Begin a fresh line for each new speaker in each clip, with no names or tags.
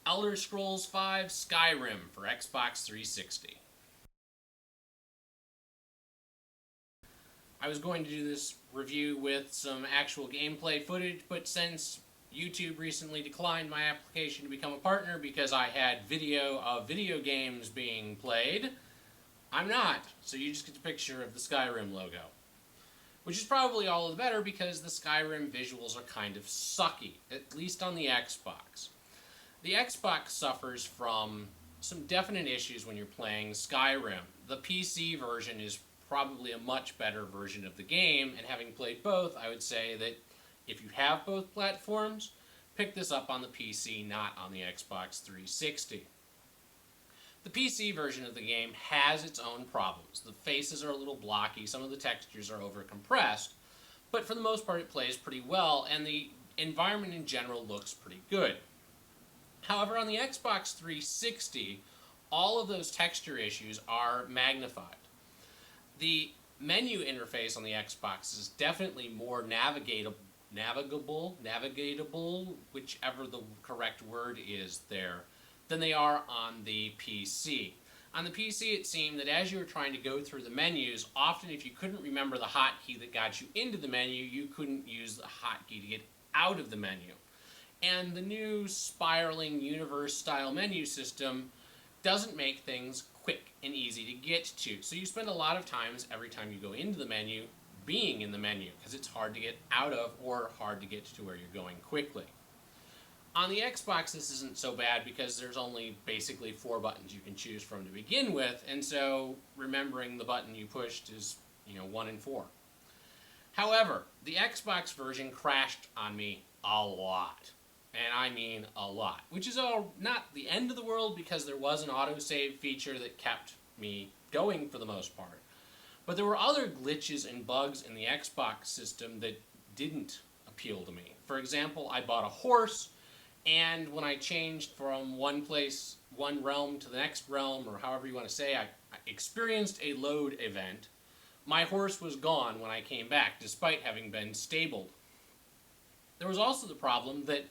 Elder Scrolls V Skyrim for Xbox 360. I was going to do this review with some actual gameplay footage, but since YouTube recently declined my application to become a partner because I had video of video games being played, I'm not. So you just get a picture of the Skyrim logo. Which is probably all the better because the Skyrim visuals are kind of sucky, at least on the Xbox. The Xbox suffers from some definite issues when you're playing Skyrim. The PC version is probably a much better version of the game, and having played both, I would say that if you have both platforms, pick this up on the PC, not on the Xbox 360. The PC version of the game has its own problems. The faces are a little blocky, some of the textures are over-compressed, but for the most part it plays pretty well, and the environment in general looks pretty good. However, on the Xbox 360, all of those texture issues are magnified. The menu interface on the Xbox is definitely more navigable, whichever the correct word is there, than they are on the PC. On the PC, it seemed that as you were trying to go through the menus, often if you couldn't remember the hotkey that got you into the menu, you couldn't use the hotkey to get out of the menu. And the new spiraling universe-style menu system doesn't make things quick and easy to get to. So you spend a lot of times every time you go into the menu being in the menu because it's hard to get out of or hard to get to where you're going quickly. On the Xbox, this isn't so bad because there's only basically 4 buttons you can choose from to begin with, and so remembering the button you pushed is, 1 and 4. However, the Xbox version crashed on me a lot. And I mean a lot. Which is not the end of the world because there was an autosave feature that kept me going for the most part. But there were other glitches and bugs in the Xbox system that didn't appeal to me. For example, I bought a horse, and when I changed from one realm to the next realm, or however you want to say, I experienced a load event. My horse was gone when I came back, despite having been stabled. There was also the problem that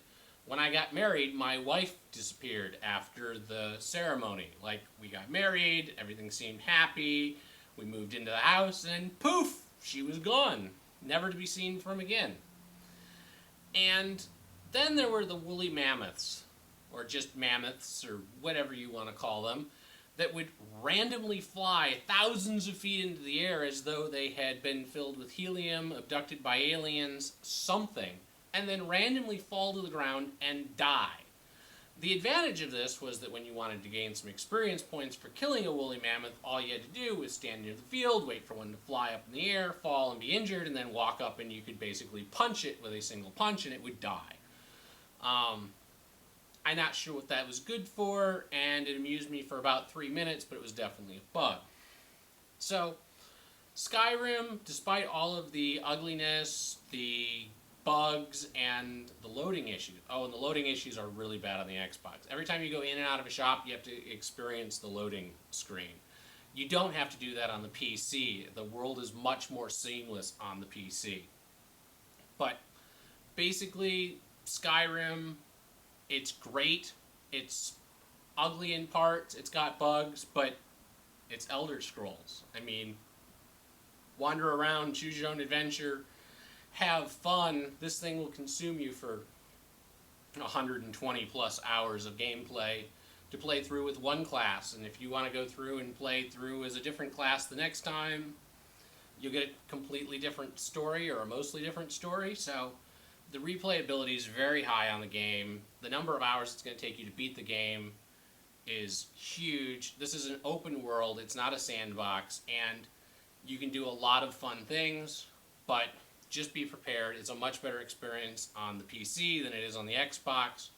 when I got married, my wife disappeared after the ceremony. Like, we got married, everything seemed happy, we moved into the house, and poof, she was gone, never to be seen from again. And then there were the woolly mammoths, or just mammoths, or whatever you want to call them, that would randomly fly thousands of feet into the air as though they had been filled with helium, abducted by aliens, something, and then randomly fall to the ground and die. The advantage of this was that when you wanted to gain some experience points for killing a woolly mammoth, all you had to do was stand near the field, wait for one to fly up in the air, fall and be injured, and then walk up and you could basically punch it with a single punch and it would die. I'm not sure what that was good for, and it amused me for about 3 minutes, but it was definitely a bug. So, Skyrim, despite all of the ugliness, the bugs, and the loading issues. Oh, and the loading issues are really bad on the Xbox. Every time you go in and out of a shop, you have to experience the loading screen. You don't have to do that on the PC. The world is much more seamless on the PC. But basically, Skyrim, it's great. It's ugly in parts. It's got bugs, but it's Elder Scrolls. I mean, wander around, choose your own adventure, have fun. This thing will consume you for 120 plus hours of gameplay to play through with one class, and if you want to go through and play through as a different class the next time, you'll get a completely different story or a mostly different story. So the replayability is very high on the game. The number of hours it's going to take you to beat the game is huge. This is an open world, it's not a sandbox, and you can do a lot of fun things, but just be prepared. It's a much better experience on the PC than it is on the Xbox,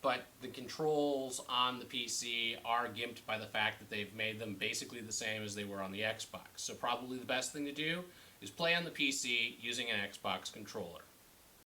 but the controls on the PC are gimped by the fact that they've made them basically the same as they were on the Xbox. So probably the best thing to do is play on the PC using an Xbox controller.